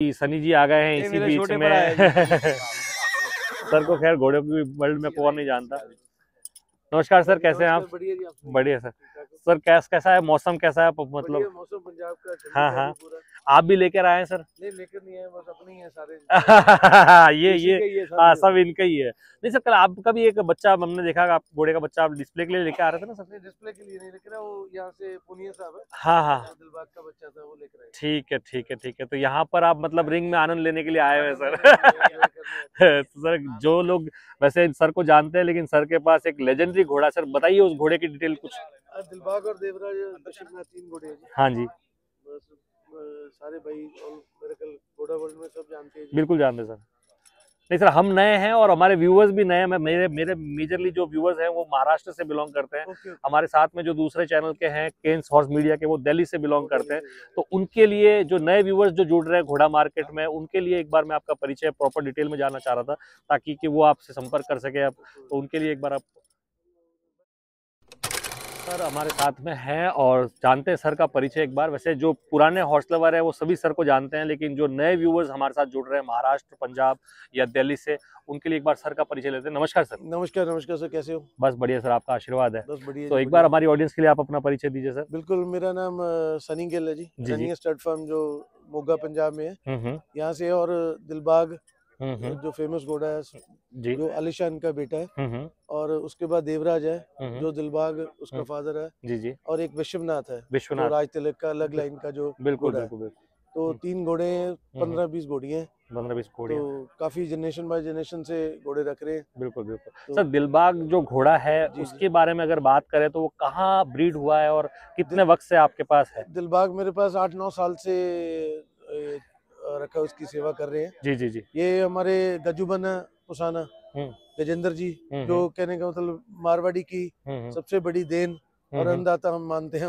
सनी जी आ गए हैं इसी बीच में। सर को खैर घोड़े की वर्ल्ड में कौन नहीं जानता। नमस्कार सर, कैसे हैं आप? बढ़िया जी, आप बढ़िया सर। सर कैसा है मौसम, कैसा है मतलब? मौसम पंजाब का हाँ हाँ, आप भी लेकर आए हैं सर? नहीं लेकर नहीं है, बस अपने ही है सारे। ये हाँ, सब इनका ही है। नहीं सर, कल आपका भी एक बच्चा हमने देखा, आप घोड़े का बच्चा आप डिस्प्ले के लिए लेके आ रहे थे ना सर? डिस्प्ले के लिए नहीं लेकर, वो यहाँ से पुनिया साहब है। हाँ हाँ, दिलबाग का बच्चा था, वो लेकर आए। ठीक है ठीक है ठीक है। तो यहाँ पर आप मतलब रिंग में आनंद लेने के लिए आए हुए हैं सर। तो सर जो लोग वैसे सर को जानते हैं, लेकिन सर के पास एक लेजेंडरी घोड़ा, सर बताइए उस घोड़े की डिटेल कुछ। दिलबाग और देवराज बशीरनाथ, 3 घोड़े हैं जी। हाँ जी, बस सारे भाई और मेरे कल घोड़ा वर्ल्ड में सब जानते हैं जी। बिल्कुल जानते हैं सर। नहीं सर, हम नए हैं और हमारे व्यूअर्स भी नए हैं। मेरे मेरे मेजरली जो व्यूअर्स हैं वो महाराष्ट्र से बिलोंग करते हैं। हमारे साथ में जो दूसरे चैनल के हैं केन्स हॉर्स मीडिया के, वो दिल्ली से बिलोंग करते हैं। तो उनके लिए जो नए व्यूअर्स जो जुड़ रहे हैं घोड़ा मार्केट में, उनके लिए एक बार मैं आपका परिचय प्रॉपर डिटेल में जानना चाह रहा था, ताकि कि वो आपसे संपर्क कर सके। आप तो उनके लिए एक बार आप सर हमारे साथ में हैं और जानते हैं सर का परिचय एक बार। वैसे जो पुराने हॉर्स लवर है वो सभी सर को जानते हैं, लेकिन जो नए व्यूअर्स हमारे साथ जुड़ रहे हैं महाराष्ट्र, पंजाब या दिल्ली से, उनके लिए एक बार सर का परिचय लेते हैं। नमस्कार सर। नमस्कार नमस्कार सर, कैसे हो? बस बढ़िया सर, आपका आशीर्वाद है। बस बढ़िया। तो एक बार हमारी ऑडियंस के लिए आप अपना परिचय दीजिए सर। बिल्कुल, मेरा नाम सनी गिल है जी। सनी स्टड फार्म जो मोगा पंजाब में है, यहाँ से। और दिलबाग जो फेमस घोड़ा है जी, जो आलिशान का बेटा है। और उसके बाद देवराज है जो दिलबाग उसका फादर है जी जी। और एक विश्वनाथ है, विश्वनाथ राज तिलक का अलग लाइन का जो बिल्कुल घोड़ा बिल्कुल, तो 3 घोड़े हैं, 15-20 घोड़ियां हैं। 15-20 घोड़ियां, तो काफी जनरेशन बाय जनरेशन से घोड़े रख रहे हैं। बिल्कुल बिल्कुल। सर दिलबाग जो घोड़ा है उसके बारे में अगर बात करें तो वो कहाँ ब्रीड हुआ है और कितने वक्त से आपके पास है? दिलबाग मेरे पास 8-9 साल से रखा, उसकी सेवा कर रहे हैं जी जी जी। ये हमारे गजुबन पुसाना गजेंद्र जी, जो कहने का मतलब मारवाड़ी की सबसे बड़ी देन और अन्नदाता हम मानते हैं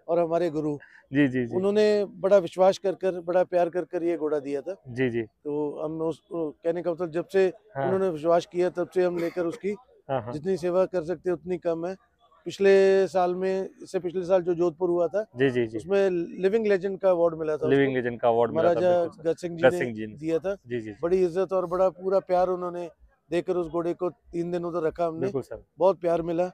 और हमारे गुरु जी जी जी। उन्होंने बड़ा विश्वास कर बड़ा प्यार कर ये घोड़ा दिया था जी जी। तो हम उस कहने का मतलब जब से उन्होंने विश्वास किया तब से हम लेकर उसकी जितनी सेवा कर सकते उतनी कम है। पिछले साल में, इससे पिछले साल जो जोधपुर हुआ था जी जी जी, उसमें लिविंग लेजेंड का अवार्ड मिला था। लिविंग लेजेंड का अवार्ड महाराजा गज सिंह जी ने दिया था जी जी। बड़ी इज्जत और बड़ा पूरा प्यार उन्होंने देकर उस घोड़े को 3 दिनों तो रखा हमने, बहुत प्यार मिला।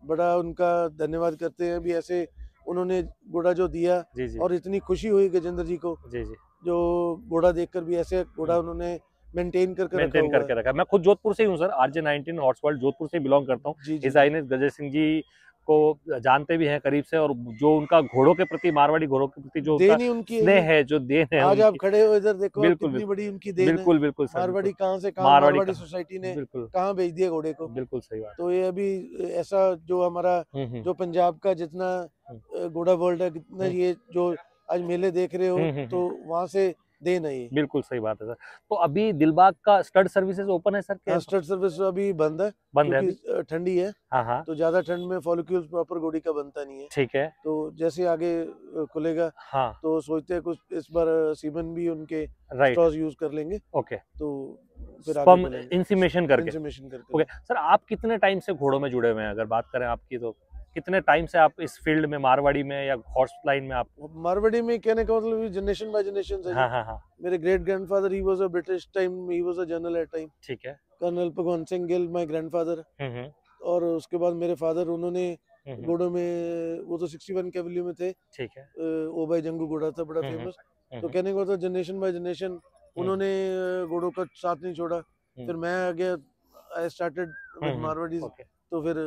बड़ा उनका धन्यवाद करते हैं भी, ऐसे उन्होंने घोड़ा जो दिया जी जी। और इतनी खुशी हुई गजेंद्र जी को जी जी, जो घोड़ा देखकर भी ऐसे घोड़ा उन्होंने मेंटेन करके रखा। मैं खुद जोधपुर से ही हूँ sir, RJ19 horse world Jodhpur से बिलोंग करता हूँ। हिज हाइनेस गजर सिंह जी को जानते भी हैं करीब से, और जो उनका घोड़ों के प्रति, मारवाड़ी घोड़ों के प्रति जो उनकी स्नेह है, जो देन है, आज आप खड़े हो इधर देखो कितनी बड़ी उनकी देन है। बिल्कुल बिल्कुल सर, मारवाड़ी कहाँ से कहाँ, मारवाड़ी सोसाइटी ने कहाँ भेज दिया घोड़े को। बिल्कुल सही बात। तो ये अभी ऐसा जो हमारा जो पंजाब का जितना घोड़ा वर्ल्ड है, कितना ये जो आज मेले देख रहे हो, तो वहाँ से देन है ये। बिल्कुल सही बात है सर। तो अभी दिलबाग का स्टड सर्विसेज ओपन है सर? क्या स्टड सर्विस अभी बंद है, ठंडी है। हाँ हाँ, तो ज्यादा ठंड में फॉलिक्यूल्स प्रॉपर घोड़ी का बनता नहीं है। ठीक है। तो जैसे आगे खुलेगा हाँ, तो सोचते हैं कुछ इस बार सीमन भी उनके स्ट्रॉज यूज कर लेंगे। ओके। तो फिर आगे इंसीमेशन करके। ओके सर, आप कितने टाइम से घोड़ों में जुड़े हुए हैं अगर बात करें आपकी, तो कितने टाइम से आप इस फील्ड में, मारवाड़ी में या हॉर्स लाइन में? आप मारवाड़ी में कहने का मतलब जनरेशन बाय जनरेशन है। हाँ हाँ हाँ। मेरे great grandfather he was a British time, he was a general at time. ठीक है। Colonel Bhagwant Singh Gill my grandfather. और उसके बाद मेरे फादर, उन्होंने घोड़ों में, वो तो 61 कैवली में थे। ठीक है। ओबाई जंगू घोड़ा था बड़ा फेमस। तो कहने का मतलब जनरेशन बाय जनरेशन उन्होंने घोड़ों का साथ नहीं छोड़ा। फिर मैं आ गया, आई स्टार्टेड विद मारवाड़ी, तो फिर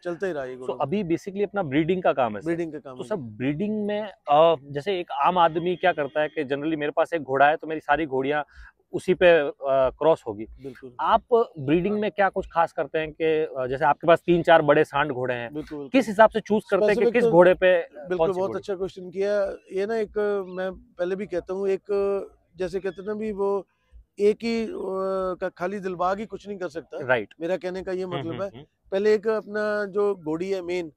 चलता ही रहा ये। तो अभी बेसिकली अपना ब्रीडिंग का काम है सर? ब्रीडिंग का काम तो सर ब्रीडिंग में जैसे एक आम आदमी क्या करता है कि जनरली मेरे पास एक घोड़ा है तो मेरी सारी घोड़ियां उसी पे क्रॉस होगी। बिल्कुल। आप ब्रीडिंग में क्या कुछ खास करते हैं कि जैसे आपके पास 3-4 बड़े सांड घोड़े हैं, किस हिसाब से चूज करते हैं कि किस घोड़े पे? बिल्कुल, बहुत अच्छा क्वेश्चन किया ये ना। एक मैं पहले भी कहता हूँ, एक जैसे कहते हैं ना भी, वो एक ही खाली दिलबाग ही कुछ नहीं कर सकता। राइट। मेरा कहने का ये मतलब है, पहले एक अपना जो घोड़ी है मेन,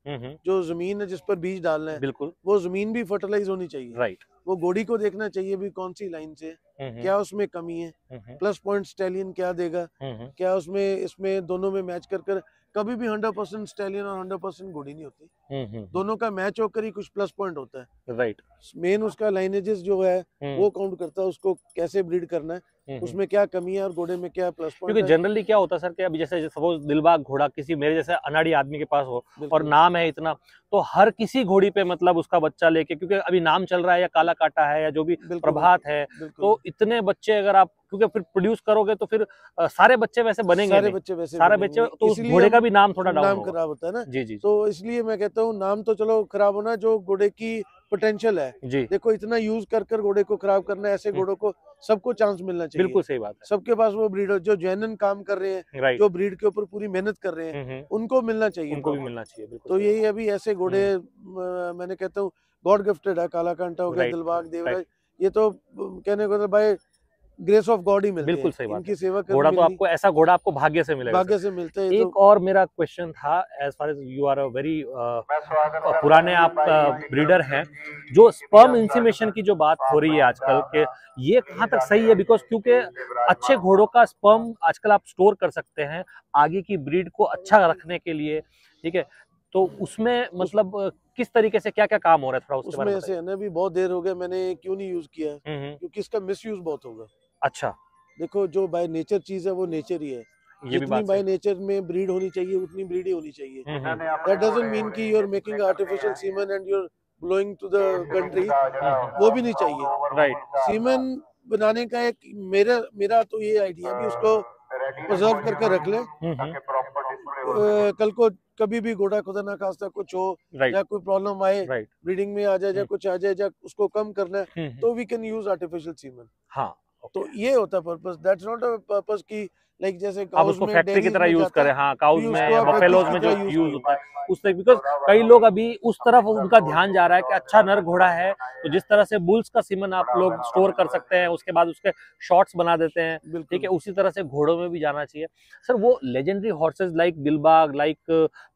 जो जमीन है जिस पर बीज डालना है, बिल्कुल, वो जमीन भी फर्टिलाइज होनी चाहिए। राइट। वो घोड़ी को देखना चाहिए भी कौन सी लाइन से, क्या उसमें कमी है, प्लस पॉइंट स्टैलियन क्या देगा, क्या उसमें इसमें दोनों में मैच कर कर। कभी भी 100% स्टैलियन और 100% घोड़ी नहीं होती, दोनों का मैच होकर ही कुछ प्लस पॉइंट होता है। राइट, मेन उसका लाइनेजेस जो है वो काउंट करता है, उसको कैसे ब्रीड करना है, उसमें क्या कमी है और घोड़े में क्या प्लस पॉइंट है। क्योंकि जनरली क्या होता है सर कि अभी जैसे सपोज दिलबाग घोड़ा किसी मेरे जैसे अनाड़ी आदमी के पास हो और नाम है इतना, तो हर किसी घोड़ी पे मतलब उसका बच्चा लेके, क्योंकि अभी नाम चल रहा है या काला काटा है या जो भी प्रभात है, तो इतने बच्चे अगर आप क्योंकि फिर प्रोड्यूस करोगे तो फिर सारे बच्चे वैसे बनेंगे, सारे बच्चे, तो उस घोड़े का भी नाम थोड़ा नाम खराब होता है ना। जी जी। तो इसलिए मैं कहता हूँ नाम तो चलो खराब होना, जो घोड़े की पोटेंशियल है जी। देखो इतना यूज कर कर घोड़े को खराब करना है, ऐसे घोड़ों को सबको चांस मिलना चाहिए। बिल्कुल सही बात है, सबके पास वो ब्रीडर जो जेन्युइन काम कर रहे हैं, जो ब्रीड के ऊपर पूरी मेहनत कर रहे हैं, उनको मिलना चाहिए, उनको भी मिलना चाहिए। तो यही अभी ऐसे घोड़े मैंने कहता हूँ गॉड गिफ्टेड है, काला कांटा हो गया, दिलबाग, देवराज, ये तो कहने को भाई ग्रेस ऑफ गॉड ही मिलती है। बिल्कुल सही बात, इनकी सेवा करनी। घोड़ा तो आपको ऐसा घोड़ा आपको भाग्य से मिलेगा, भाग्य से मिलता है। एक और मेरा क्वेश्चन था, as far as you are a very पुराने आप ब्रीडर हैं, जो स्पर्म इंसीमेशन की जो बात हो रही है आजकल के, ये कहाँ तक सही है? बिकॉज क्योंकि अच्छे घोड़ों का स्पर्म आजकल आप स्टोर कर सकते हैं आगे की ब्रीड को अच्छा रखने के लिए, ठीक है, तो उसमें मतलब किस तरीके से क्या क्या काम हो रहा है, थोड़ा उसके बारे में ऐसे है ना, भी बहुत देर हो गया मैंने क्यों नहीं यूज किया, क्योंकि इसका मिसयूज बहुत होगा। अच्छा, देखो जो बाय नेचर चीज है वो नेचर ही है, जितनी बाय नेचर में ब्रीड होनी चाहिए उतनी ब्रीड ही होनी चाहिए। दैट डजंट मीन कि you are making artificial semen and you are blowing to the country, वो भी नहीं चाहिए। राइट, सीमन बनाने का एक मेरा तो ये आइडिया भी उसको प्रिजर्व करके रख ले, कल को कभी भी घोड़ा खुदा ना खास्ता कुछ हो या कोई प्रॉब्लम आए, ब्रीडिंग में आ जाए या कुछ आ जाए या उसको कम करना है, तो we can use artificial semen. हाँ, तो ये होता है purpose, that's not a purpose की लाइक जैसे आप उसको फैक्ट्री की तरह यूज करें। हाँ, काउज में या बफेलोज में जो यूज होता है उससे, बिकॉज कई लोग अभी उस तरफ उनका ध्यान जा रहा है कि अच्छा नर घोड़ा है तो जिस तरह से बुल्स का सीमन आप लोग स्टोर कर सकते हैं, उसके बाद उसके शॉर्ट्स बना देते हैं, ठीक है, उसी तरह से घोड़ों में भी जाना चाहिए। सर वो legendary horses like Dilbagh, like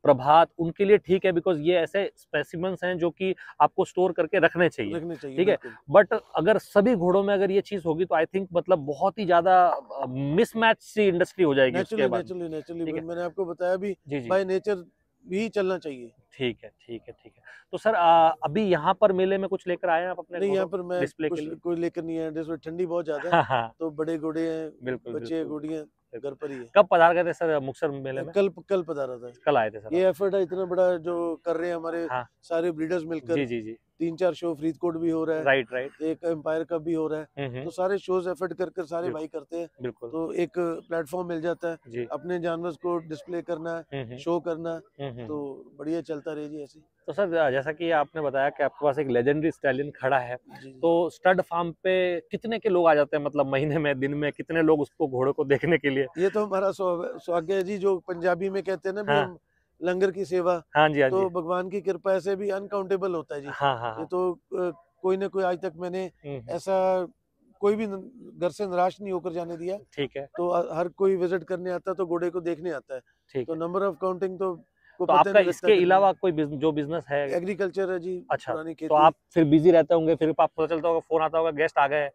Prabhat, उनके लिए ठीक है बिकॉज ये ऐसे स्पेसिमेंस हैं जो कि आपको स्टोर करके रखने चाहिए, ठीक है, बट अगर सभी घोड़ों में अगर ये चीज होगी तो आई थिंक मतलब बहुत ही ज्यादा मिसमैच सी इंडस्ट्री हो जाएगी। नेचुरली मैंने आपको बताया भी, बाय नेचर भी चलना चाहिए। ठीक है, ठीक है, ठीक है। तो सर अभी यहाँ पर मेले में कुछ लेकर आए हैं आप अपने? नहीं, यहाँ पर मैं डिस्प्ले के लिए कोई लेकर नहीं आया, ठंडी बहुत ज्यादा है, तो बड़े घोड़े हैं, बिल्कुल बच्चे घोड़ियां घर पर ही है। कब पधार गए थे सर मुक्तसर मेले में? कल पधारा था, कल आए थे सर। ये एफर्ट है इतना बड़ा जो कर रहे हैं हमारे सारे ब्रीडर्स मिलकर। जी जी जी, 3-4 शो फरीदकोट भी हो रहा है, राइट, एक एम्पायर कप भी हो रहा है, तो सारे शोज एफर्ट कर कर सारे भाई करते हैं, बिल्कुल, तो एक प्लेटफॉर्म मिल जाता है अपने जानवर को डिस्प्ले करना, शो करना, तो बढ़िया चलता रहे जी ऐसे। तो सर जैसा कि आपने बताया कि आपके पास एक लेजेंडरी स्टैलियन खड़ा है, तो स्टड फार्म पे कितने के लोग आ जाते हैं, मतलब महीने में, दिन में कितने लोग उसको घोड़े को देखने के लिए? ये तो हमारा सौभाग्य है जी, जो पंजाबी में कहते हैं ना, हम लंगर की सेवा। हाँ जी, हाँ जी, तो भगवान की कृपा ऐसे भी अनकाउंटेबल होता है जी। हाँ हाँ, ये तो कोई ना कोई आज तक मैंने ऐसा कोई भी घर से निराश नहीं होकर जाने दिया, ठीक है, तो हर कोई विजिट करने आता है, तो घोड़े को देखने आता है, ठीक, तो नंबर ऑफ काउंटिंग तो आपका इसके अलावा कोई जो बिजनेस है? एग्रीकल्चर है जी। अच्छा, तो आप फिर बिजी रहते होंगे, फिर आप पता चलता होगा, फोन आता होगा गेस्ट आ गए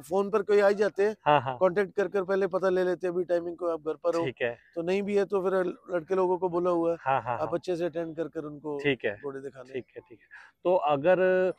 फोन पर कोई आ जाते हैं, कांटेक्ट कर कर पहले पता ले लेते हैं अभी टाइमिंग को, आप घर पर हो, ठीक है, तो नहीं भी है तो फिर लड़के लोगों को बोला हुआ है, आप अच्छे से अटेंड कर कर उनको, ठीक है, घोड़े दिखाने। ठीक है, ठीक है। तो अगर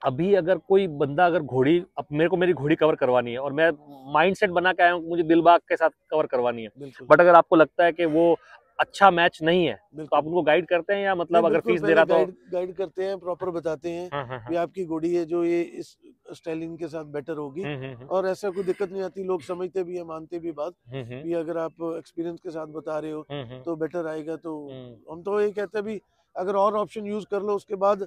अभी अगर कोई बंदा अगर घोड़ी, अब मेरे को मेरी घोड़ी कवर करवानी है और मैं माइंडसेट बना के आया हूँ मुझे दिलबाग के साथ कवर करवानी है, बट अगर आपको लगता है कि वो अच्छा मैच नहीं है तो आप उनको गाइड करते हैं या मतलब अगर फीस दे रहा तो? गाइड करते हैं, प्रॉपर बताते हैं कि आपकी घोड़ी है जो ये इस स्टाइलिंग के साथ बेटर होगी, और ऐसा कोई दिक्कत नहीं आती, लोग समझते भी है, मानते भी बात कि अगर आप एक्सपीरियंस के साथ बता रहे हो तो बेटर आएगा। तो हम तो ये कहते हैं भी अगर और ऑप्शन यूज कर लो उसके बाद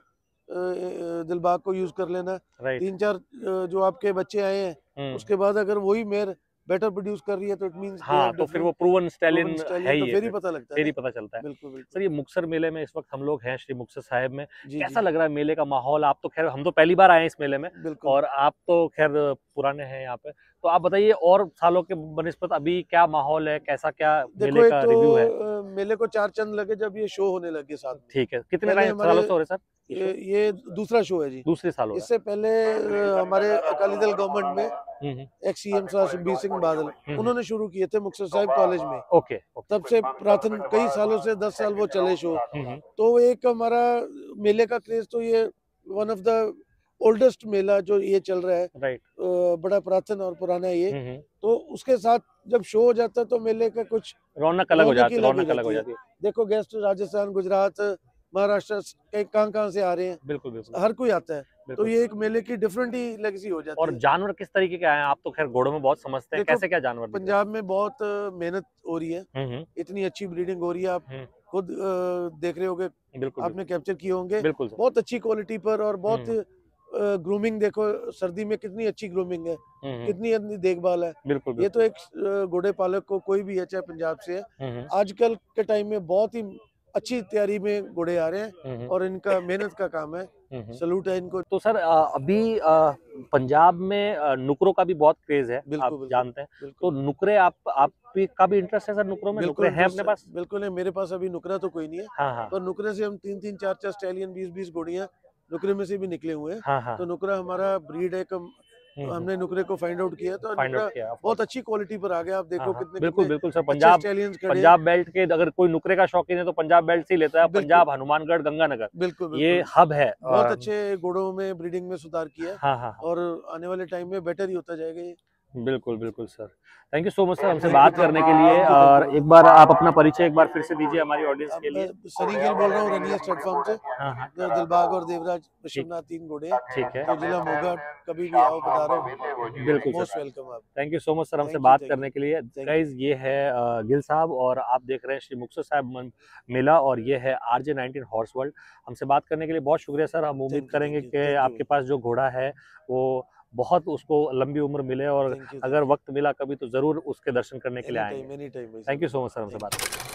दिलबाग को यूज कर लेना। 3-4 जो आपके बच्चे आए हैं उसके बाद अगर वही मेयर बेटर प्रोड्यूस कर रही है तो इट मींस हाँ, तो फिर वो प्रूवन स्टैलियन है ही, तो फिर ही पता लगता है, फिर ही पता चलता है। बिल्कुल बिल्कुल। सर ये मुक्तसर मेले में इस वक्त हम लोग हैं श्री मुक्तसर साहिब में, कैसा लग रहा है मेले का माहौल? आप तो खैर, हम तो पहली बार आए हैं इस मेले में और आप तो खैर पुराने हैं यहाँ पे, तो आप बताइए और सालों के बनिस्बत अभी क्या माहौल है, कैसा क्या मेले का रिव्यू है? मेले को 4 चंद लगे जब ये शो होने लगे साथ। ठीक है, कितने सालों से हो रहे सर ये दूसरा शो है जी, दूसरे साल हो इससे पहले हमारे अकाली दल गवर्नमेंट में एक्स सीएम साहब सुखबीर सिंह बादल उन्होंने शुरू किए थे मुक्तसर साहिब कॉलेज में। ओके। तब से प्रार्थना कई सालों से 10 साल वो चले शो। तो एक हमारा मेले का क्रेज, तो ये वन ऑफ द ओल्डेस्ट मेला जो ये चल रहा है, राइट, बड़ा प्राचीन और पुराना है ये। तो उसके साथ जब शो हो जाता है तो मेले का कुछ रौनक अलग हो जाती है, रौनक अलग हो जाती है। देखो गेस्ट राजस्थान, गुजरात, महाराष्ट्र कहाँ से आ रहे हैं, बिल्कुल बिल्कुल हर कोई आता है। तो ये एक मेले की डिफरेंट ही लेगेसी हो जाती है। और जानवर किस तरीके के आए हैं? आप तो खैर घोड़ों में बहुत समझते हैं, कैसे क्या जानवर? पंजाब में बहुत मेहनत हो रही है, इतनी अच्छी ब्रीडिंग हो रही है, आप खुद देख रहे होंगे, आपने कैप्चर किए होंगे, बहुत अच्छी क्वालिटी पर। और बहुत ग्रूमिंग देखो, सर्दी में कितनी अच्छी ग्रूमिंग है, कितनी अच्छी देखभाल है। बिल्कुल। ये तो एक घोड़े पालक को कोई भी है, चाहे पंजाब से है, आजकल के टाइम में बहुत ही अच्छी तैयारी में घोड़े आ रहे हैं और इनका मेहनत का काम है, सलूट है इनको। तो सर अभी पंजाब में नुकरों का भी बहुत क्रेज है, आप जानते हैं। तो नुकरे आप का भी इंटरेस्ट है सर नुकरों में? नुकरे हैं अपने पास? बिल्कुल है, मेरे पास अभी नुकरा तो कोई नहीं है। हाँ। पर नुकरे से हम 3-3, 4-4 स्टैलियन, 20-20 घोड़ियां नुकरे में से भी निकले हुए हैं। हाँ। तो नुकरा हमारा ब्रीड है, हमने नुकरे को फाइंड आउट किया, तो बहुत अच्छी क्वालिटी पर आ गया। आप देखो कितने बिल्कुल सर, पंजाब बेल्ट के अगर कोई नुकरे का शौकीन है तो पंजाब बेल्ट से ही लेता है। पंजाब, हनुमानगढ़, गंगानगर, बिल्कुल ये हब है। बहुत अच्छे घोड़ों में ब्रीडिंग में सुधार किया। हाँ। और आने वाले टाइम में बेटर ही होता जाएगा ये। बिल्कुल sir, thank you so much sir हमसे बात करने के लिए। और एक बार आप अपना परिचय एक बार फिर से दीजिए हमारी ऑडियंस के लिए। सनी गिल बोल रहा हूँ, रनिया प्लेटफॉर्म से। दिलबाग और देवराज शिवनाथ 3 घोड़े, ठीक है, तो जिला मोगा, कभी भी आओ, पधारो, बिल्कुल मोस्ट वेलकम। आप thank you so much sir हमसे बात करने के लिए। गाइस ये है गिल साहब और आप देख रहे हैं श्री मुक्तसर साहिब मेला और ये है RJ19 हॉर्स वर्ल्ड। हमसे बात करने के लिए बहुत शुक्रिया सर। हम उम्मीद करेंगे कि आपके पास जो घोड़ा है वो बहुत उसको लंबी उम्र मिले और अगर वक्त मिला कभी तो जरूर उसके दर्शन करने के लिए आएंगे। Thank you so much sir हमसे बात करने के लिए।